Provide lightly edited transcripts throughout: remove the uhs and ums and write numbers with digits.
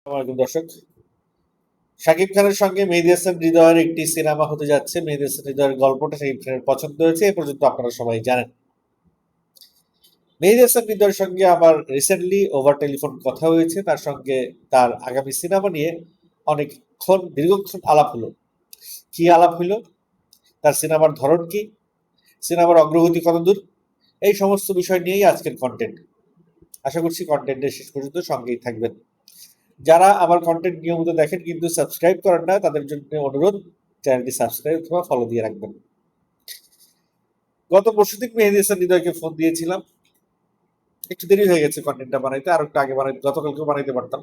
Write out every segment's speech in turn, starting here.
আসসালামু দর্শক, শাকিব খানের সঙ্গে মেহেদী হাসান হৃদয়ের একটি সিনেমা হতে যাচ্ছে। মেহেদী হাসান হৃদয়ের গল্পটা শাকিব খানের পছন্দ হয়েছে, এ পর্যন্ত আপনারা সবাই জানেন। মেহেদী হাসান হৃদয়ের সঙ্গে আমার রিসেন্টলি ওভার টেলিফোন কথা হয়েছে। তার সঙ্গে তার আগামী সিনেমা নিয়ে অনেকক্ষণ দীর্ঘক্ষণ আলাপ হলো। কি আলাপ হলো? তার সিনেমার ধরন কি, সিনেমার অগ্রগতি কতদূর, এই সমস্ত বিষয় নিয়েই আজকের কন্টেন্ট। আশা করছি কন্টেন্টের শেষ পর্যন্ত সঙ্গেই থাকবেন। যারা আমার কন্টেন্ট নিয়মিত দেখেন কিন্তু সাবস্ক্রাইব করেন না, তাদের জন্য অনুরোধ, চ্যানেলটি সাবস্ক্রাইব অথবা ফলো দিয়ে রাখবেন। গত পরশুদিন মেহেদী হাসান হৃদয়কে ফোন দিয়েছিলাম। একটু দেরি হয়ে গেছে কন্টেন্টটা বানাইতে, আর একটু আগে গতকালকেও বানাইতে পারতাম।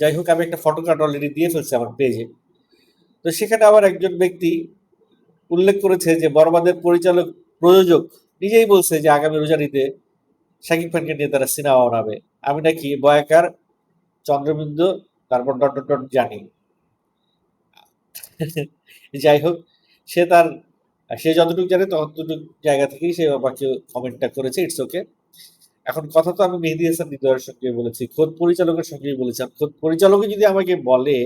যাই হোক, আমি একটা ফটো কার্ড অলরেডি দিয়ে ফেলছি আমার পেজে। তো সেখানে আবার একজন ব্যক্তি উল্লেখ করেছে যে বরবাদের পরিচালক প্রযোজক নিজেই বলছে যে আগামী রোজারিতে শাকিব খানকে নিয়ে তারা সিনেমা বানাবে। আমি নাকি বয়াকার, চন্দ্রবিন্দু, তারপর ডট ডট ডট জানি। যাই হোক, সে তার সে যতটুকু জানে ততটুকু জায়গা থেকেই সে আমাকে কমেন্টটা করেছে। It's okay. এখন কথা তো আমি মেহেদী হাসান হৃদয়ের সঙ্গে বলেছি, খোদ পরিচালকের সঙ্গেই বলেছি। খোদ পরিচালকই যদি আমাকে বলে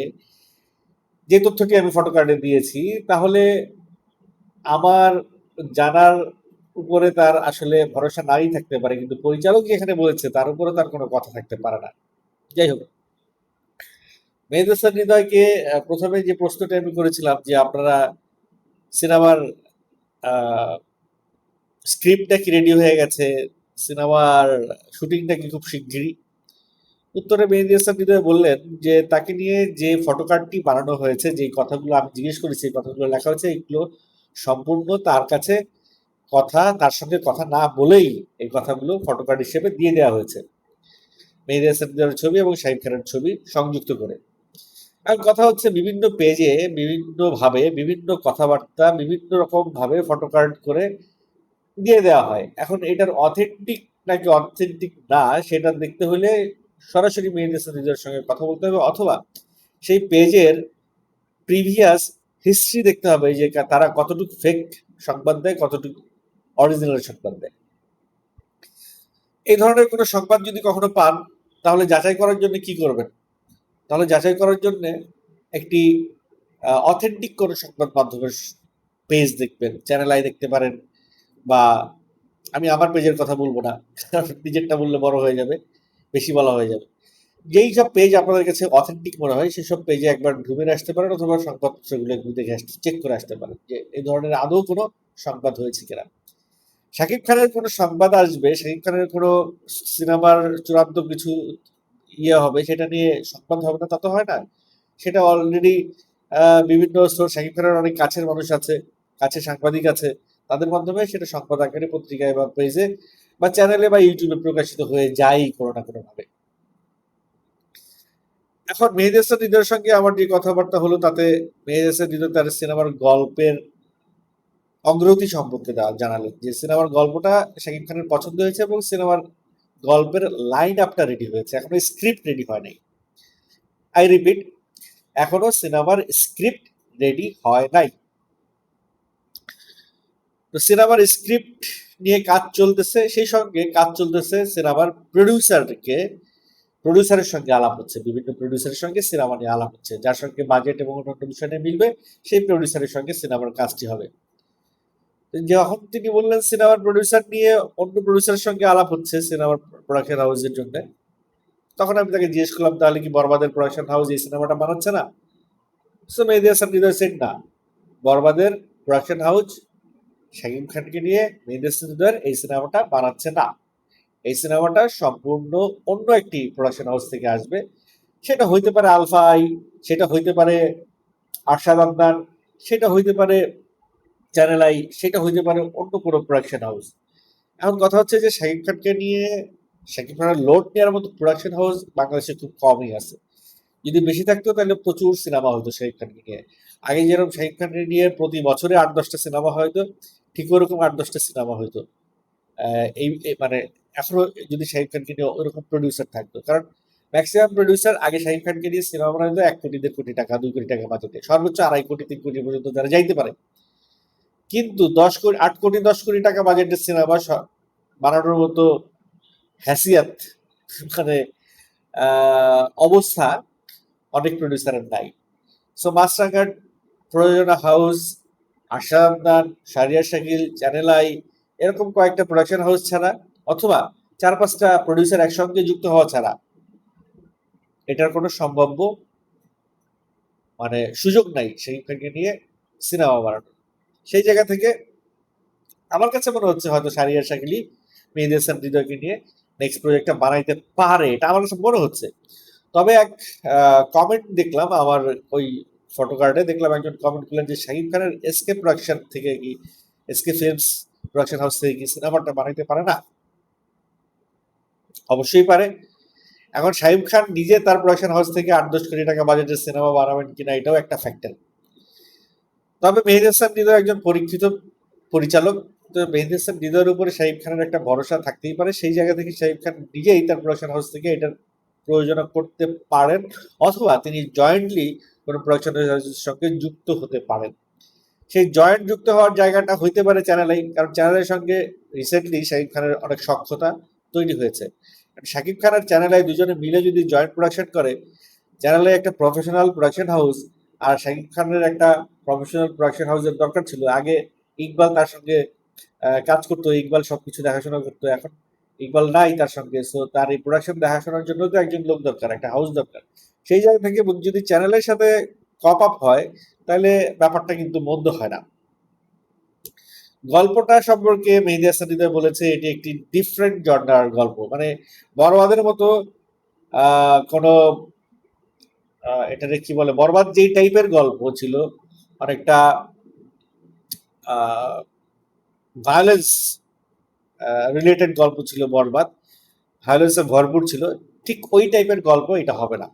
যে তথ্যটি আমি ফটো কার্ডে দিয়েছি, তাহলে আমার জানার উপরে তার আসলে ভরসা নাই থাকতে পারে, কিন্তু পরিচালক যেখানে বলেছে তার উপরে তার কোনো কথা থাকতে পারে না। যাই হোক, মেহেদী হাসান হৃদয়কে প্রথমে যে প্রশ্নটা আমি করেছিলাম যে আপনারা সিনেমার স্ক্রিপ্টটা কি রেডি হয়ে গেছে, সিনেমার শুটিংটা কি খুব শিগগিরই, উত্তরে মেহেদী হাসান হৃদয় বললেন যে তাকে নিয়ে যে ফটোকার্ডটি বানানো হয়েছে, যে কথাগুলো আমি জিজ্ঞেস করেছি, এই কথাগুলো লেখা হয়েছে, এগুলো সম্পূর্ণ তার কাছে তার সঙ্গে কথা না বলেই এই কথাগুলো ফটোকার্ড হিসেবে দিয়ে দেওয়া হয়েছে, মেহেদী হাসান হৃদয়ের ছবি এবং শাহিদ খানের ছবি সংযুক্ত করে। আর কথা হচ্ছে বিভিন্ন পেজে বিভিন্ন ভাবে বিভিন্ন কথাবার্তা বিভিন্ন রকম ভাবে ফটোকার্ড করে দিয়ে দেওয়া হয়। এখন এটার অথেন্টিক নাকি অথেন্টিক না সেটা দেখতে হলে সরাসরি মেহেদী হাসান হৃদয়ের সঙ্গে কথা বলতে হবে, অথবা সেই পেজের প্রিভিয়াস হিস্ট্রি দেখতে হবে যে তারা কতটুকু ফেক সংবাদ দেয়, কতটুকু অরিজিনাল সংবাদ দেয়। এই ধরনের কোনো সংবাদ যদি কখনো পান, তাহলে যাচাই করার জন্য কি করবেন? তাহলে যাচাই করার জন্য একটি অথেন্টিক কোনো সংবাদ মাধ্যমের পেজ দেখবেন, চ্যানেল আই দেখতে পারেন, বা আমি আমার পেজের কথা বলবো না, কারণ নিজেরটা বললে বড় হয়ে যাবে, বেশি বলা হয়ে যাবে। যেই সব পেজ আপনাদের কাছে অথেন্টিক মনে হয় সেসব পেজে একবার ঢুকে আসতে পারেন, অথবা সংবাদপত্রগুলো একটু দেখে চেক করে আসতে পারেন যে এই ধরনের আদৌ কোনো সংবাদ হয়েছে কিনা। শাকিব খানের কোনো সংবাদ আসবে, শাকিব খানের কোনো সিনেমার চূড়ান্ত কিছু হবে, সেটা নিয়ে সংবাদ হবে না তা তো হয় না। সেটা অলরেডি বিভিন্ন শাকিব খানের অনেক কাছের মানুষ আছে, কাছের সাংবাদিক আছে, তাদের মাধ্যমে সেটা সংবাদ আকারে পত্রিকায় বা পেজে বা চ্যানেলে বা ইউটিউবে প্রকাশিত হয়ে যায় কোনো না কোনো ভাবে। এখন মেহেদী হাসান হৃদয়ের সঙ্গে আমার যে কথাবার্তা হলো, তাতে মেহেদী হাসান হৃদয় তার সিনেমার গল্পের অগ্রগতি সম্পর্কে জানালেন যে সিনেমার গল্পটা শাকিব খানের পছন্দ হয়েছে এবং সিনেমার গল্পের লাইন আপটা রেডি হয়েছে, এখনো স্ক্রিপ্ট রেডি হয় নাই। আই রিপিট, এখনো সিনেমার স্ক্রিপ্ট রেডি হয় নাই। তো সিনেমার স্ক্রিপ্ট নিয়ে কাজ চলতেছে, সেই সঙ্গে কাজ চলতেছে সিনেমার প্রডিউসারের সঙ্গে আলাপ হচ্ছে, বিভিন্ন প্রডিউসারের সঙ্গে সিনেমা নিয়ে আলাপ হচ্ছে, যার সঙ্গে বাজেট এবং অন্যান্য বিষয় নিয়ে মিলবে সেই প্রডিউসারের সঙ্গে সিনেমার কাজটি হবে। যখন তিনি বললেন সিনেমার প্রডিউসার নিয়ে অন্য প্রডিউসারের সঙ্গে আলাপ হচ্ছে সিনেমার প্রোডাকশন হাউসের জন্য, তখন আমি তাকে জিজ্ঞেস করলাম তাহলে কি বরবাদের প্রোডাকশন হাউস এই সিনেমাটা বানাচ্ছে না? সো মেহেদী হাসান হৃদয় সেড না, বরবাদের প্রোডাকশন হাউস শাকিব খানকে নিয়ে মেহেদী হাসান হৃদয়ের এই সিনেমাটা বানাচ্ছে না। এই সিনেমাটা সম্পূর্ণ অন্য একটি প্রোডাকশন হাউস থেকে আসবে। সেটা হইতে পারে আলফা আই, সেটা হইতে পারে আরশাদ আদনান, সেটা হইতে পারে চ্যানেল আই, সেটা হইতে পারে অন্য কোনো প্রোডাকশন হাউস। এখন কথা হচ্ছে যে শাকিব খানের লোড নেওয়ার মতো প্রোডাকশন হাউস বাংলাদেশে খুব কমই আছে। যদি বেশি থাকতো তাহলে প্রচুর সিনেমা হতো শাকিব খানকে নিয়ে। আগে যেরকম শাকিব খানকে নিয়ে প্রতি বছরে ৮-১০টা সিনেমা হয়তো, ঠিক ওরকম ৮-১০টা সিনেমা হইতো। মানে এখনো যদি শাকিব খানকে নিয়ে ওরকম প্রডিউসার থাকতো, কারণ ম্যাক্সিমাম প্রডিউসার আগে শাকিব খানকে নিয়ে সিনেমা বানাইতো ১ কোটি ১.৫ কোটি টাকা ২ কোটি টাকা বাজেটে, সর্বোচ্চ ২.৫ কোটি ৩ কোটি পর্যন্ত তারা যাইতে পারে। কিন্তু ১০ কোটি ৮ কোটি ১০ কোটি টাকা বাজেটের সিনেমা বানানোর মতো হ্যাসিয়াত, মানে অবস্থা অনেক প্রডিউসারের নাই। সো মাছরাঙা, প্রযোজনা হাউস, আশা আবদান, শাহরিয়ার শাকিল, চ্যানেল আই, এরকম কয়েকটা প্রোডাকশন হাউস ছাড়া অথবা 4-5টা প্রডিউসার একসঙ্গে যুক্ত হওয়া ছাড়া এটার কোনো সম্ভাব্য সুযোগ নাই সেইখানে নিয়ে সিনেমা বানানো। সেই জায়গা থেকে আমার কাছে মনে হচ্ছে হয়তো শাহরিয়ার শাকিলই মেহেদী হাসান হৃদয়কে নিয়ে নেক্সট প্রজেক্টটা বানাইতে পারে, এটা আমার কাছে মনে হচ্ছে। তবে এক কমেন্ট দেখলাম আমার ওই ফটো কার্ডে, দেখলাম একজন কমেন্ট করলেন যে শাকিব খানের এসকে প্রোডাকশন থেকে কি, এসকে ফিল্মস প্রোডাকশন হাউস থেকে কি সিনেমাটা বানাইতে পারে না? অবশ্যই পারে। এখন শাহিব খান নিজে তার প্রোডাকশন হাউস থেকে 8-10 কোটি টাকা বাজেটের সিনেমা বানাবেন কিনা এটাও একটা ফ্যাক্টর। তবে মেহেদী হাসান হৃদয় একজন পরীক্ষিত পরিচালক, তো মেহেদী হাসান হৃদয়ের উপরে শাহিব খানের একটা ভরসা থাকতেই পারে। সেই জায়গা থেকে শাহিব খান নিজেই তার প্রোডাকশন হাউস থেকে এটার প্রয়োজনা করতে পারেন, অথবা তিনি জয়েন্টলি কোনো প্রোডাকশন হাউসের সঙ্গে যুক্ত হতে পারেন। সেই জয়েন্ট যুক্ত হওয়ার জায়গাটা হইতে পারে চ্যানেলেই, কারণ চ্যানেলের সঙ্গে রিসেন্টলি শাহিব খানের অনেক সখ্যতা তৈরি হয়েছে। শাকিব খান আর চ্যানেল আই দুজনে মিলে যদি জয়েন্ট প্রোডাকশন করে, চ্যানেলে একটা প্রফেশনাল প্রোডাকশন হাউস আর শাকিব খানের একটা প্রফেশনাল প্রোডাকশন হাউসের দরকার ছিল। আগে ইকবাল তার সঙ্গে কাজ করতো, ইকবাল সবকিছু দেখাশোনা করতো, এখন ইকবাল নাই তার সঙ্গে। সো তার এই প্রোডাকশন দেখাশোনার জন্য তো একজন লোক দরকার, একটা হাউস দরকার। সেই জায়গা থেকে যদি চ্যানেলের সাথে কপ আপ হয় তাহলে ব্যাপারটা কিন্তু মন্দ হয় না। গল্পটা সম্পর্কে মেহেদী হাসান হৃদয় বলেছে এটি একটি ডিফারেন্ট জনরার গল্প, বড়বাদের মতো কোনো এটাকে কি বলে, বরবাদ যেই টাইপের গল্প ছিল, অনেকটা ভায়োলেন্স রিলেটেড গল্প ছিল বরবাদ, ভায়োলেন্সে ভরপুর ছিল, ঠিক ওই টাইপের গল্প এটা হবে না।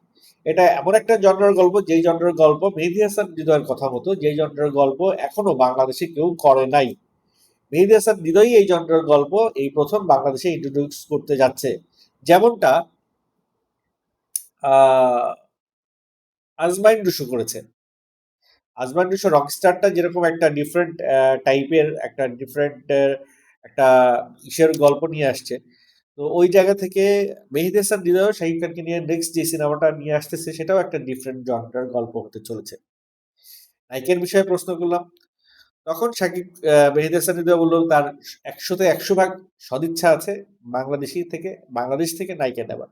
এটা এমন একটা জনরার গল্প, যেই জনরার গল্প মেহেদী হাসান হৃদয়ের কথা মতো যেই জনরার গল্প এখনো বাংলাদেশে কেউ করে নাই। মেহেদী হাসান হৃদয়ই এই জনরার গল্প এই প্রথম বাংলাদেশে ইন্ট্রোডিউস করতে যাচ্ছে। যেমনটা আজমাইন রুশো করেছে। আজমান রুশো রকস্টারটা যেরকম একটা ডিফারেন্ট টাইপের একটা ইসের গল্প নিয়ে আসছে, তো ওই জায়গা থেকে মেহেদী হাসান হৃদয় শাহিদ খানকে নিয়ে নেক্সট যে সিনেমাটা নিয়ে আসতেছে সেটাও একটা ডিফারেন্ট জনরার গল্প হতে চলেছে। নায়িকার বিষয়ে প্রশ্ন করলাম, তখন শাকিব মেহেদী হাসান হৃদয় বলল তার 100-তে 100 ভাগ সদিচ্ছা আছে বাংলাদেশ থেকে নায়িকা নেবার।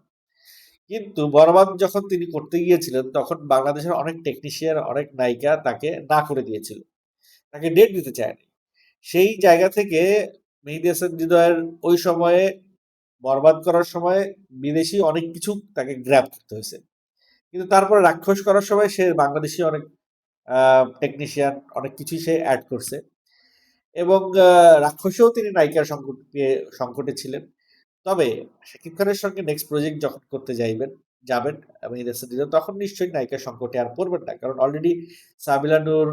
কিন্তু বরবাদ যখন তিনি করতে গিয়েছিলেন তখন বাংলাদেশের অনেক টেকনিশিয়ান, অনেক নায়িকা তাকে না করে দিয়েছিল, তাকে ডেট দিতে চায়নি। সেই জায়গা থেকে মেহেদী হাসান হৃদয়ের ওই সময়ে বরবাদ করার সময় বিদেশি অনেক কিছু তাকে গ্র্যাব করতে হয়েছে, কিন্তু তারপরে রাক্ষস করার সময় সে বাংলাদেশি অনেক টেকনিশিয়ান অনেক কিছুই সে অ্যাড করছে, এবং রাক্ষসেও তিনি নায়িকার সংকটে ছিলেন। তবে শাকিব খানের সঙ্গে নেক্সট প্রজেক্ট যখন করতে যাবেন মেহেদী হাসান হৃদয়, তখন নিশ্চয়ই নায়িকার সংকটে আর পড়বেন না, কারণ অলরেডি সাবিলা নূর,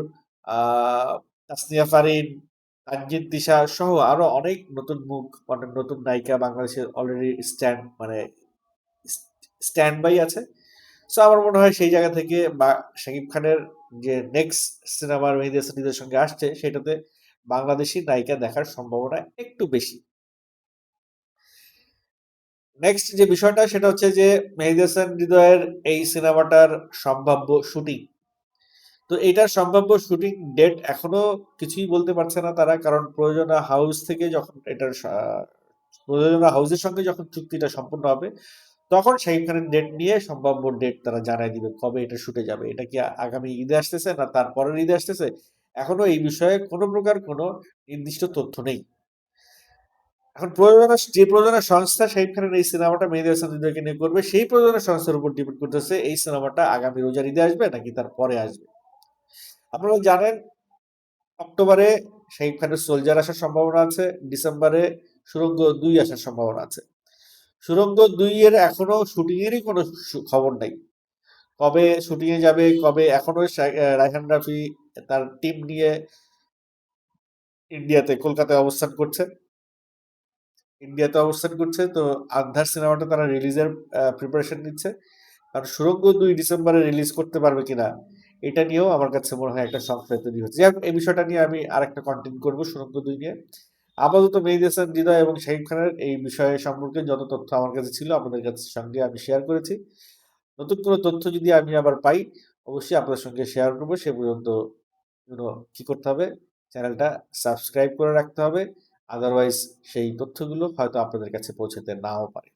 তাসনিয়া ফারিন, তানজিন তিশা সহ আরো অনেক নতুন মুখ, অনেক নতুন নায়িকা বাংলাদেশের অলরেডি স্ট্যান্ড বাই আছে। সো আমার মনে হয় সেই জায়গা থেকে বা শাকিব খানের যে নেক্সট সিনেমার মেহেদী হাসান হৃদয়ের সঙ্গে আসছে সেটাতে বাংলাদেশি নায়িকা দেখার সম্ভাবনা একটু বেশি। নেক্সট যে বিষয়টা সেটা হচ্ছে যে মেহেদী হাসান হৃদয়ের এই সিনেমাটার সম্ভাব্য শুটিং। তো এটার সম্ভাব্য শুটিং ডেট এখনো কিছুই বলতে পারছে না তারা, কারণ প্রযোজনা হাউস থেকে যখন প্রযোজনা হাউসের সঙ্গে যখন চুক্তিটা সম্পূর্ণ হবে তখন শাকিব খানের ডেট নিয়ে সম্ভাব্য ডেট তারা জানাই দিবে কবে এটা শুটে যাবে। এটা কি আগামী ঈদে আসতেছে না তারপরের ঈদে আসতেছে, এখনো এই বিষয়ে কোনো প্রকার কোনো নির্দিষ্ট তথ্য নেই। এখন প্রযোজনা সংস্থা শাহিদ খানের এই সিনেমাটা মেহেদী হাসান হৃদয়কে নিয়ে করবে, সেই প্রযোজনা সংস্থার উপর ডিপেন্ড করতেছে এই সিনেমাটা আগামী রোজার ঈদে আসবে নাকি তার পরে আসবে। আপনারা জানেন অক্টোবরে শাহিদ খানের সোলজার আসার সম্ভাবনা আছে, ডিসেম্বরে সুড়ঙ্গ 2 আসার সম্ভাবনা আছে। সুড়ঙ্গ 2 এর এখনো শুটিং এরই কোনো খবর নাই, কবে শুটিং এ যাবে, কবে, এখনো রায়হান রাফি তার টিম নিয়ে কলকাতায় অবস্থান করছে। তো আন্ধার সিনেমাটা তারা রিলিজের প্রিপারেশন নিচ্ছে, কারণ সুড়ঙ্গ 2 ডিসেম্বরে রিলিজ করতে পারবে কিনা এটা নিয়েও আমার কাছে মনে হয় একটা সংশয় তৈরি হচ্ছে। যাই হোক, এই বিষয়টা নিয়ে আমি আরেকটা কন্টেন্ট করবো সুড়ঙ্গ 2 নিয়ে। আপাতত মেহেদী হাসান হৃদয় এবং শাকিব খানের এই বিষয়ে সম্পর্কে যত তথ্য আমার কাছে ছিল আপনাদের সঙ্গে আমি শেয়ার করেছি। নতুন কোনো তথ্য যদি আমি আবার পাই অবশ্যই আপনাদের সঙ্গে শেয়ার করব। সে পর্যন্ত কি করতে হবে? চ্যানেলটা সাবস্ক্রাইব করে রাখতে হবে। আদারওয়াইজ সেই তথ্যগুলো হয়তো আপনাদের কাছে পৌঁছাতে নাও পারে।